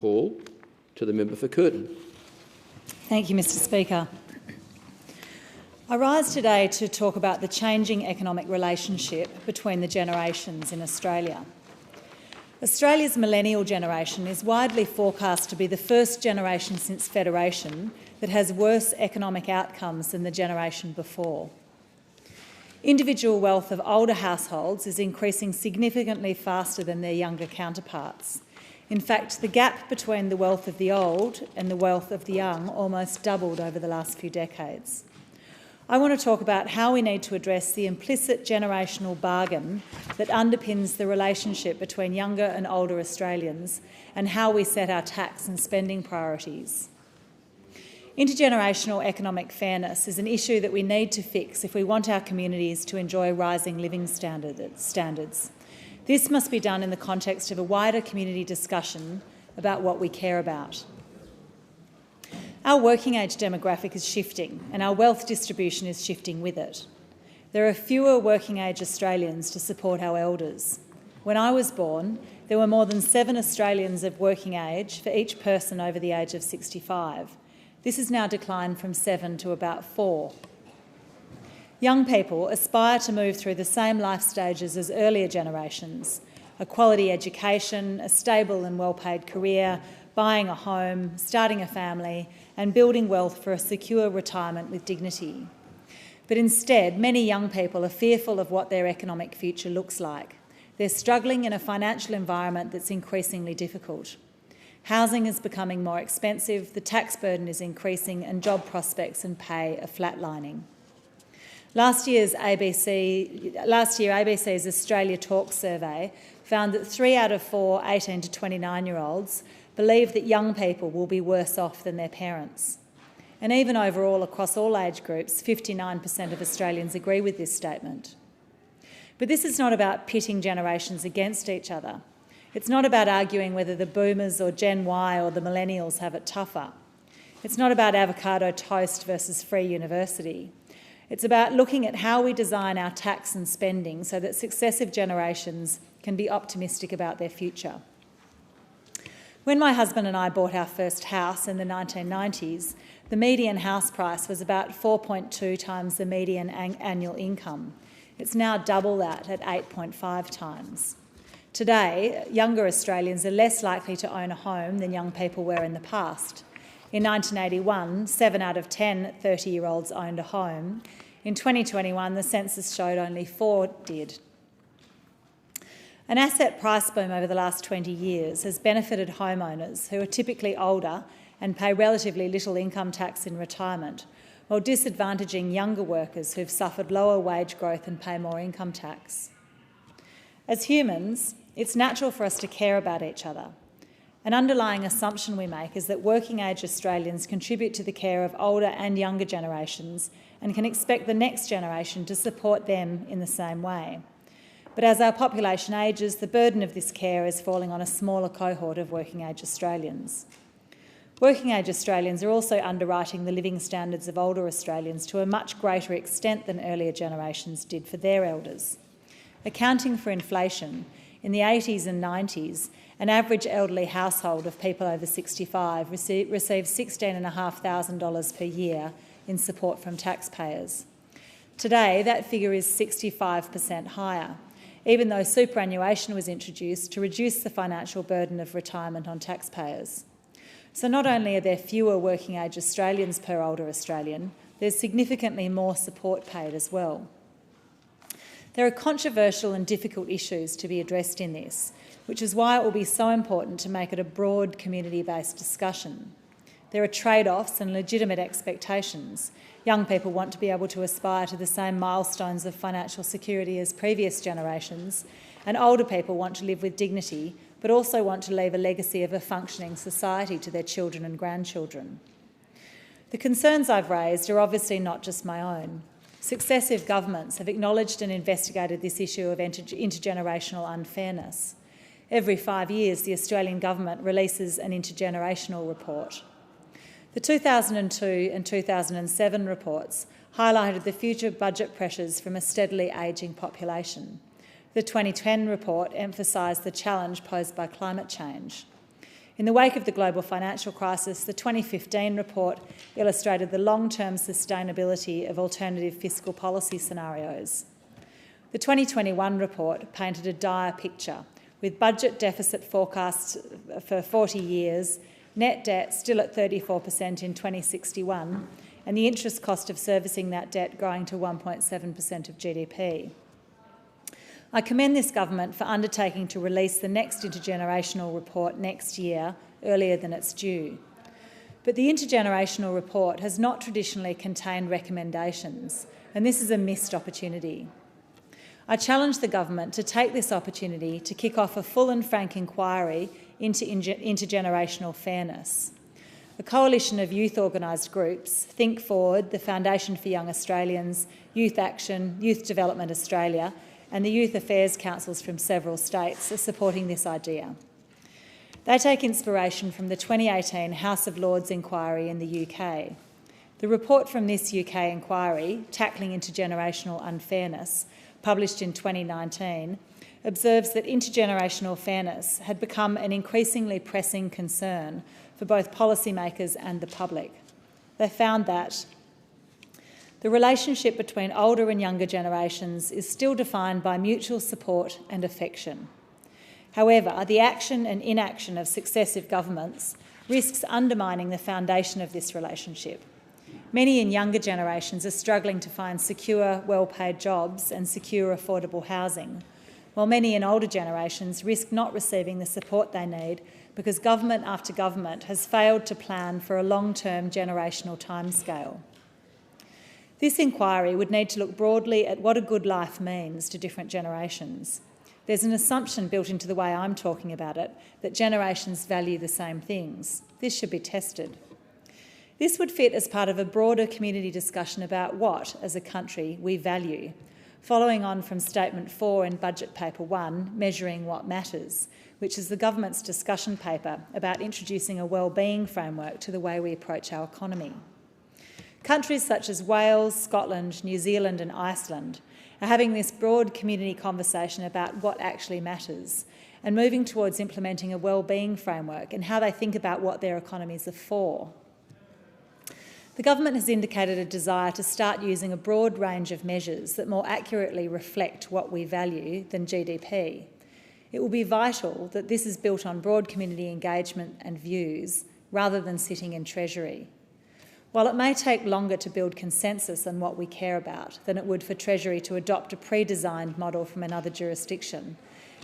Call to the member for Curtin. Thank you, Mr Speaker. I rise today to talk about the changing economic relationship between the generations in Australia. Australia's millennial generation is widely forecast to be the first generation since Federation that has worse economic outcomes than the generation before. Individual wealth of older households is increasing significantly faster than their younger counterparts. In fact, the gap between the wealth of the old and the wealth of the young almost doubled over the last few decades. I want to talk about how we need to address the implicit generational bargain that underpins the relationship between younger and older Australians and how we set our tax and spending priorities. Intergenerational economic fairness is an issue that we need to fix if we want our communities to enjoy rising living standards. This must be done in the context of a wider community discussion about what we care about. Our working age demographic is shifting and our wealth distribution is shifting with it. There are fewer working age Australians to support our elders. When I was born, there were more than 7 Australians of working age for each person over the age of 65. This has now declined from 7 to about 4. Young people aspire to move through the same life stages as earlier generations: a quality education, a stable and well-paid career, buying a home, starting a family, and building wealth for a secure retirement with dignity. But instead, many young people are fearful of what their economic future looks like. They're struggling in a financial environment that's increasingly difficult. Housing is becoming more expensive, the tax burden is increasing, and job prospects and pay are flatlining. Last year, ABC's Australia Talks survey found that 3 out of 4 18 to 29-year-olds believe that young people will be worse off than their parents. And even overall, across all age groups, 59% of Australians agree with this statement. But this is not about pitting generations against each other. It's not about arguing whether the boomers or Gen Y or the millennials have it tougher. It's not about avocado toast versus free university. It's about looking at how we design our tax and spending so that successive generations can be optimistic about their future. When my husband and I bought our first house in the 1990s, the median house price was about 4.2 times the median annual income. It's now double that at 8.5 times. Today, younger Australians are less likely to own a home than young people were in the past. In 1981, 7 out of 10 30-year-olds owned a home. In 2021, the census showed only 4 did. An asset price boom over the last 20 years has benefited homeowners who are typically older and pay relatively little income tax in retirement, while disadvantaging younger workers who've suffered lower wage growth and pay more income tax. As humans, it's natural for us to care about each other. An underlying assumption we make is that working-age Australians contribute to the care of older and younger generations and can expect the next generation to support them in the same way. But as our population ages, the burden of this care is falling on a smaller cohort of working-age Australians. Working-age Australians are also underwriting the living standards of older Australians to a much greater extent than earlier generations did for their elders. Accounting for inflation, in the 80s and 90s, an average elderly household of people over 65 received $16,500 per year in support from taxpayers. Today, that figure is 65% higher, even though superannuation was introduced to reduce the financial burden of retirement on taxpayers. So not only are there fewer working-age Australians per older Australian, there's significantly more support paid as well. There are controversial and difficult issues to be addressed in this, which is why it will be so important to make it a broad community-based discussion. There are trade-offs and legitimate expectations. Young people want to be able to aspire to the same milestones of financial security as previous generations, and older people want to live with dignity, but also want to leave a legacy of a functioning society to their children and grandchildren. The concerns I've raised are obviously not just my own. Successive governments have acknowledged and investigated this issue of intergenerational unfairness. Every 5 years, the Australian government releases an intergenerational report. The 2002 and 2007 reports highlighted the future budget pressures from a steadily ageing population. The 2010 report emphasised the challenge posed by climate change. In the wake of the global financial crisis, the 2015 report illustrated the long-term sustainability of alternative fiscal policy scenarios. The 2021 report painted a dire picture, with budget deficit forecasts for 40 years, net debt still at 34% in 2061, and the interest cost of servicing that debt growing to 1.7% of GDP. I commend this government for undertaking to release the next intergenerational report next year, earlier than it's due. But the intergenerational report has not traditionally contained recommendations, and this is a missed opportunity. I challenge the government to take this opportunity to kick off a full and frank inquiry into intergenerational fairness. A coalition of youth organised groups, Think Forward, the Foundation for Young Australians, Youth Action, Youth Development Australia, and the Youth Affairs Councils from several states are supporting this idea. They take inspiration from the 2018 House of Lords inquiry in the UK. The report from this UK inquiry, Tackling Intergenerational Unfairness, published in 2019, observes that intergenerational fairness had become an increasingly pressing concern for both policymakers and the public. They found that the relationship between older and younger generations is still defined by mutual support and affection. However, the action and inaction of successive governments risks undermining the foundation of this relationship. Many in younger generations are struggling to find secure, well-paid jobs and secure, affordable housing, while many in older generations risk not receiving the support they need because government after government has failed to plan for a long-term generational timescale. This inquiry would need to look broadly at what a good life means to different generations. There's an assumption built into the way I'm talking about it that generations value the same things. This should be tested. This would fit as part of a broader community discussion about what, as a country, we value, following on from Statement 4 in Budget Paper 1, Measuring What Matters, which is the government's discussion paper about introducing a wellbeing framework to the way we approach our economy. Countries such as Wales, Scotland, New Zealand and Iceland are having this broad community conversation about what actually matters and moving towards implementing a wellbeing framework and how they think about what their economies are for. The government has indicated a desire to start using a broad range of measures that more accurately reflect what we value than GDP. It will be vital that this is built on broad community engagement and views rather than sitting in Treasury. While it may take longer to build consensus on what we care about than it would for Treasury to adopt a pre-designed model from another jurisdiction,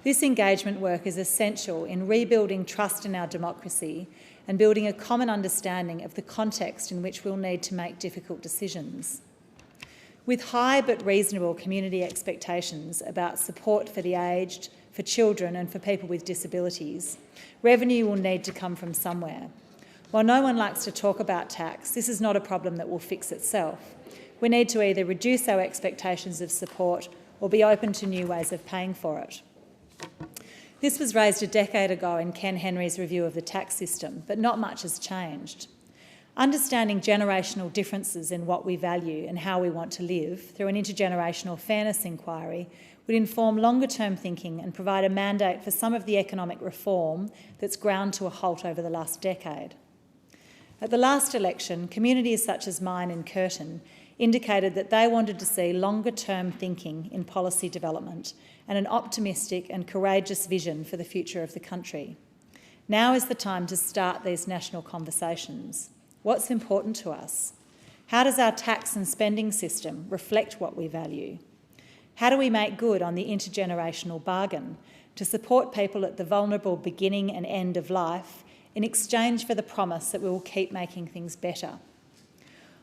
this engagement work is essential in rebuilding trust in our democracy and building a common understanding of the context in which we'll need to make difficult decisions. With high but reasonable community expectations about support for the aged, for children and for people with disabilities, revenue will need to come from somewhere. While no one likes to talk about tax, this is not a problem that will fix itself. We need to either reduce our expectations of support or be open to new ways of paying for it. This was raised a decade ago in Ken Henry's review of the tax system, but not much has changed. Understanding generational differences in what we value and how we want to live through an intergenerational fairness inquiry would inform longer-term thinking and provide a mandate for some of the economic reform that's ground to a halt over the last decade. At the last election, communities such as mine in Curtin indicated that they wanted to see longer-term thinking in policy development and an optimistic and courageous vision for the future of the country. Now is the time to start these national conversations. What's important to us? How does our tax and spending system reflect what we value? How do we make good on the intergenerational bargain to support people at the vulnerable beginning and end of life in exchange for the promise that we will keep making things better?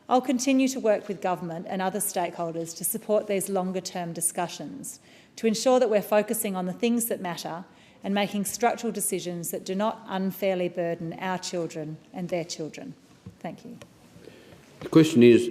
I'll continue to work with government and other stakeholders to support these longer-term discussions, to ensure that we're focusing on the things that matter and making structural decisions that do not unfairly burden our children and their children. Thank you. The question is,